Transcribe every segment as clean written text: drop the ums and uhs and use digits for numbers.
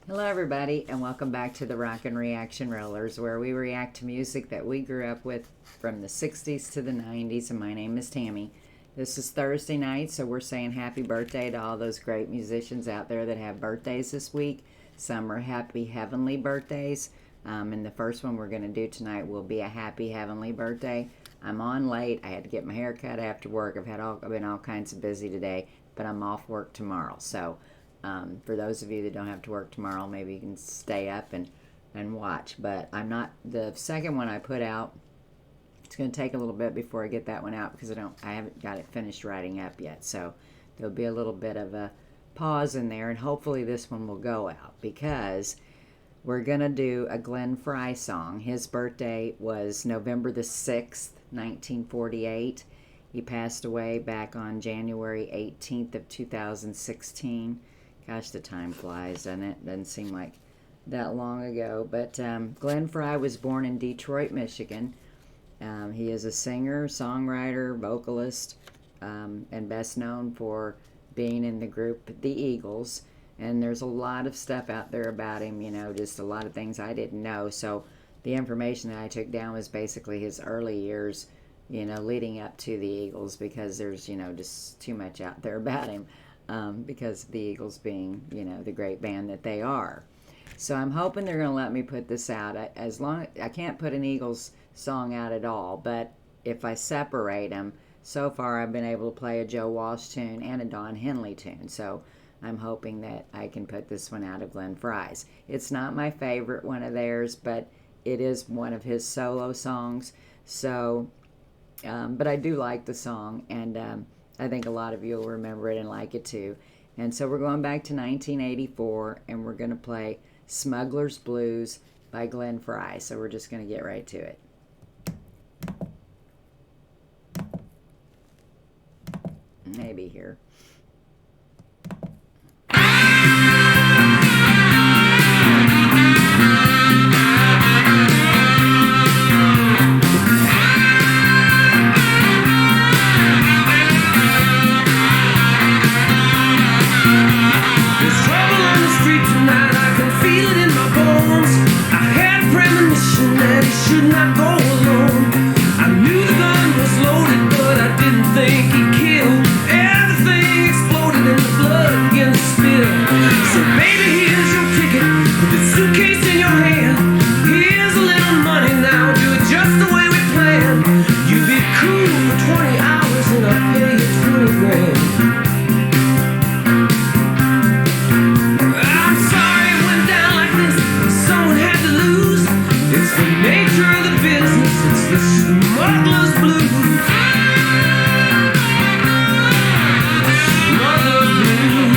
Hello everybody and welcome back to the Rockin Reaction Rollers, where we react to music that we grew up with from the 60s to the 90s, and my name is Tammy. This is Thursday night, so we're saying happy birthday to all those great musicians out there that have birthdays this week. Some are happy heavenly birthdays, and the first one we're going to do tonight will be a happy heavenly birthday. I'm on late. I had to get my hair cut after work. I've been all kinds of busy today, but I'm off work tomorrow, so for those of you that don't have to work tomorrow, maybe you can stay up and watch. But I'm not, the second one I put out, it's going to take a little bit before I get that one out because I haven't got it finished writing up yet. So there'll be a little bit of a pause in there, and hopefully this one will go out because we're going to do a Glen Frey song. His birthday was November the 6th, 1948. He passed away back on January 18th of 2016. Gosh, the time flies, doesn't it? Doesn't seem like that long ago. But Glen Frey was born in Detroit, Michigan. He is a singer, songwriter, vocalist, and best known for being in the group The Eagles. And there's a lot of stuff out there about him, you know, just a lot of things I didn't know. So the information that I took down was basically his early years, you know, leading up to the Eagles, because there's, you know, just too much out there about him. Because the Eagles being, you know, the great band that they are. So I'm hoping they're going to let me put this out. I can't put an Eagles song out at all, but if I separate them, so far I've been able to play a Joe Walsh tune and a Don Henley tune. So I'm hoping that I can put this one out of Glen Frey's. It's not my favorite one of theirs, but it is one of his solo songs. So, but I do like the song, and I think a lot of you will remember it and like it too. And so we're going back to 1984, and we're going to play Smuggler's Blues by Glen Frey. So we're just going to get right to it. Maybe here. Should not go alone. I knew the gun was loaded, but I didn't think he'd kill. Everything exploded and the blood began to spill. So baby, here's your ticket, put the suitcase in your hand. Here's a little money now, do it just the way we planned. You be cool for 20 hours and I'll pay you 20 grand. I'm sorry it went down like this, someone had to lose. It's the nature of the business, it's the smuggler's blues. Smuggler's blues.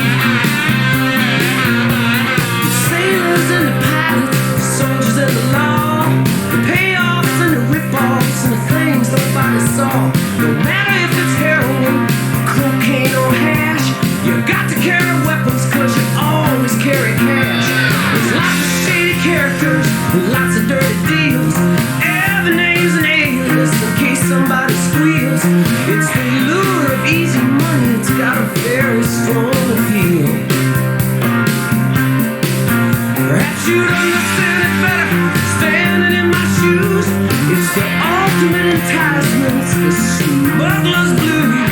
The sailors and the pilots, the soldiers and the law, the payoffs and the rip-offs and the things nobody saw. No matter if it's heroin, cocaine or hash, you got to carry weapons cause you always carry cash. There's lots of shady characters, lots of dirty deals, every name's an alias in case somebody squeals. It's the lure of easy money, it's got a very strong appeal. Perhaps you'd understand it better standing in my shoes. It's the ultimate enticement, it's the smuggler's blues.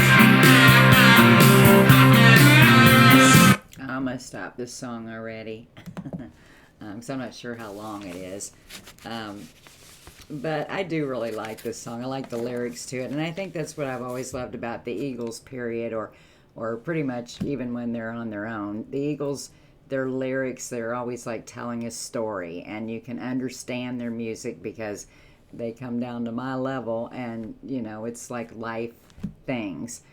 I'm going to stop this song already. So I'm not sure how long it is. But I do really like this song. I like the lyrics to it. And I think that's what I've always loved about the Eagles, period, or pretty much even when they're on their own. The Eagles, their lyrics, they're always like telling a story. And you can understand their music because they come down to my level. And, you know, it's like life things.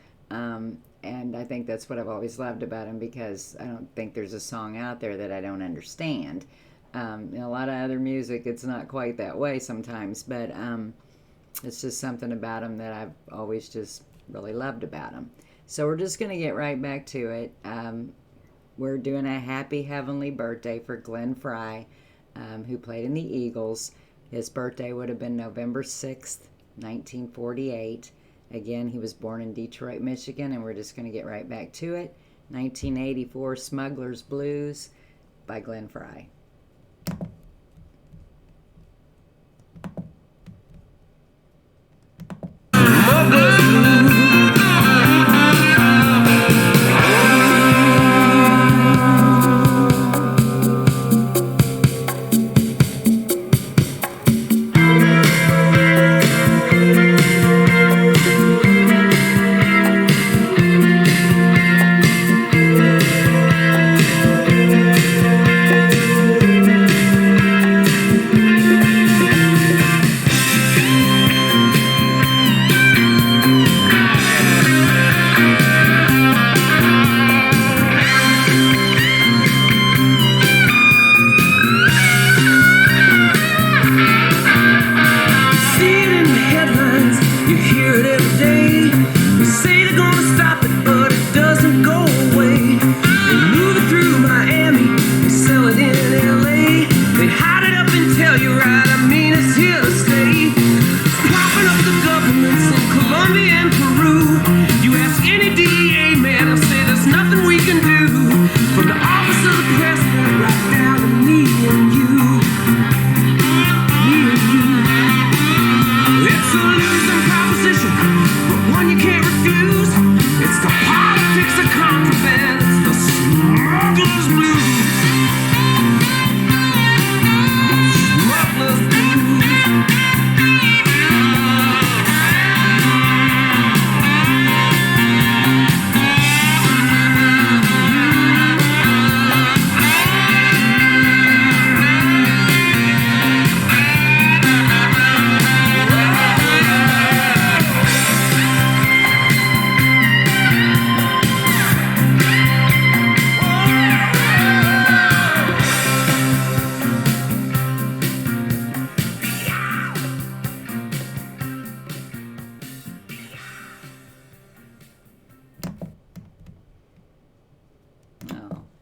And I think that's what I've always loved about him, because I don't think there's a song out there that I don't understand. In a lot of other music, it's not quite that way sometimes, but it's just something about him that I've always just really loved about him. So we're just going to get right back to it. We're doing a happy heavenly birthday for Glen Frey, who played in the Eagles. His birthday would have been November 6th, 1948. Again, he was born in Detroit, Michigan, and we're just going to get right back to it. 1984, Smuggler's Blues. by Glen Frey.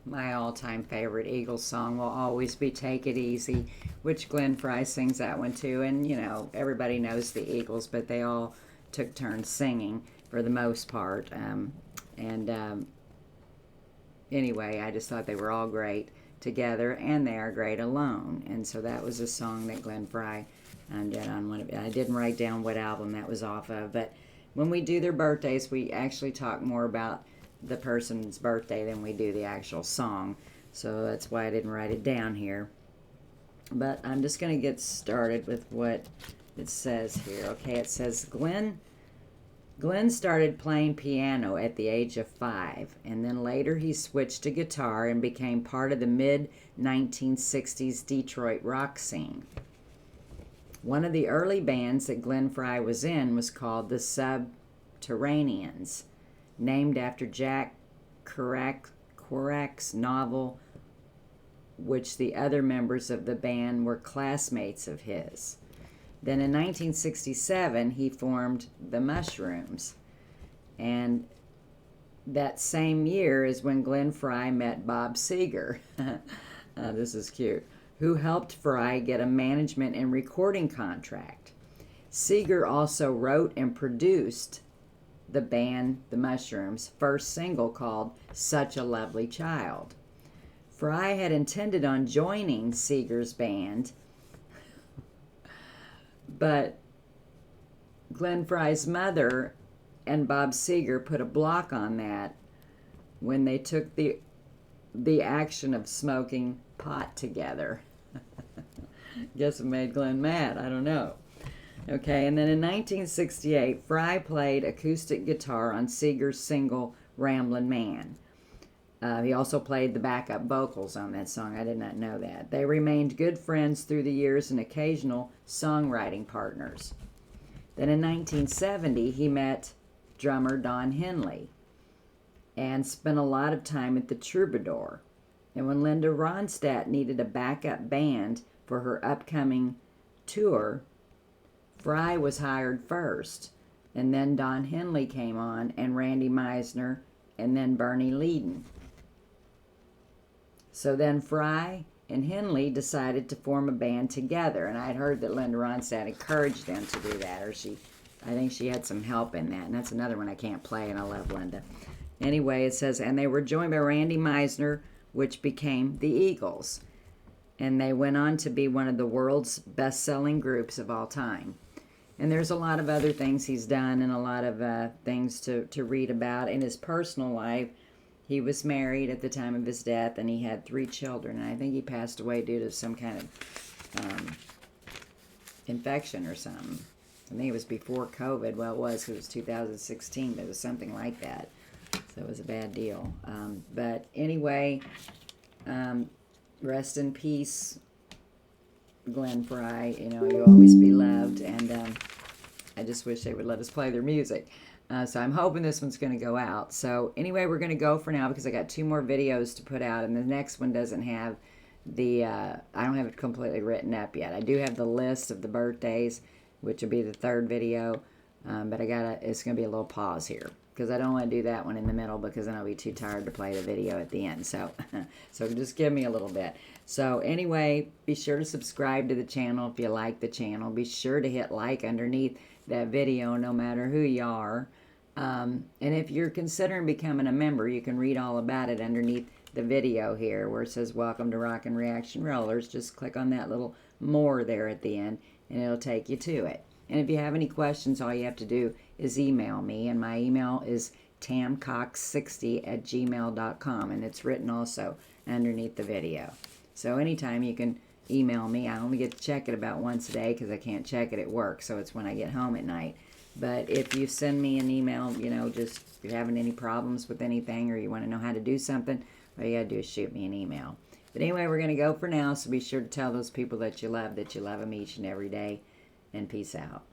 My all-time favorite Eagles song will always be Take It Easy, which Glen Frey sings that one too. And, you know, everybody knows the Eagles, but they all took turns singing for the most part. Anyway, I just thought they were all great together, and they are great alone. And so that was a song that Glen Frey did on one of it. I didn't write down what album that was off of, but when we do their birthdays, we actually talk more about the person's birthday than we do the actual song. So that's why I didn't write it down here. But I'm just going to get started with what it says here. Okay, it says Glen started playing piano at the age of 5, and then later he switched to guitar and became part of the mid-1960s Detroit rock scene. One of the early bands that Glen Frey was in was called the Subterraneans, named after Jack Kerouac's novel, which the other members of the band were classmates of his. Then in 1967, he formed the Mushrooms. And that same year is when Glen Frey met Bob Seger. This is cute. Who helped Frey get a management and recording contract. Seger also wrote and produced the band, the Mushrooms' first single called Such a Lovely Child. Frey had intended on joining Seger's band, but Glen Frey's mother and Bob Seger put a block on that when they took the action of smoking pot together. Guess it made Glen mad, I don't know. Okay, and then in 1968, Frey played acoustic guitar on Seger's single, Ramblin' Man. He also played the backup vocals on that song. I did not know that. They remained good friends through the years and occasional songwriting partners. Then in 1970, he met drummer Don Henley and spent a lot of time at the Troubadour. And when Linda Ronstadt needed a backup band for her upcoming tour, Frey was hired first, and then Don Henley came on, and Randy Meisner, and then Bernie Leadon. So then Frey and Henley decided to form a band together, and I'd heard that Linda Ronstadt encouraged them to do that, or I think she had some help in that, and that's another one I can't play, and I love Linda. Anyway, it says, and they were joined by Randy Meisner, which became the Eagles. And they went on to be one of the world's best-selling groups of all time. And there's a lot of other things he's done and a lot of things to read about in his personal life. He was married at the time of his death, and he had 3 children. And I think he passed away due to some kind of infection or something. I think it was before COVID. Well, it was 2016, but it was something like that. So it was a bad deal. But anyway, rest in peace, Glen Frey. You know, you'll always be loved. And I just wish they would let us play their music. So I'm hoping this one's going to go out. So anyway, we're going to go for now because I got 2 more videos to put out. And the next one doesn't have the, I don't have it completely written up yet. I do have the list of the birthdays, which will be the 3rd video. But it's going to be a little pause here, because I don't want to do that one in the middle, because then I'll be too tired to play the video at the end. So, so just give me a little bit. So anyway, be sure to subscribe to the channel if you like the channel. Be sure to hit like underneath that video, no matter who you are. And if you're considering becoming a member, you can read all about it underneath the video here, where it says "Welcome to Rockin Reaction Rollers." Just click on that little "More" there at the end, and it'll take you to it. And if you have any questions, all you have to do is email me, and my email is tamcox60@gmail.com, and it's written also underneath the video. So anytime you can email me. I only get to check it about once a day because I can't check it at work, so it's when I get home at night. But if you send me an email, you know, just if you're having any problems with anything or you want to know how to do something, all you got to do is shoot me an email. But anyway, we're going to go for now, so be sure to tell those people that you love them each and every day. And peace out.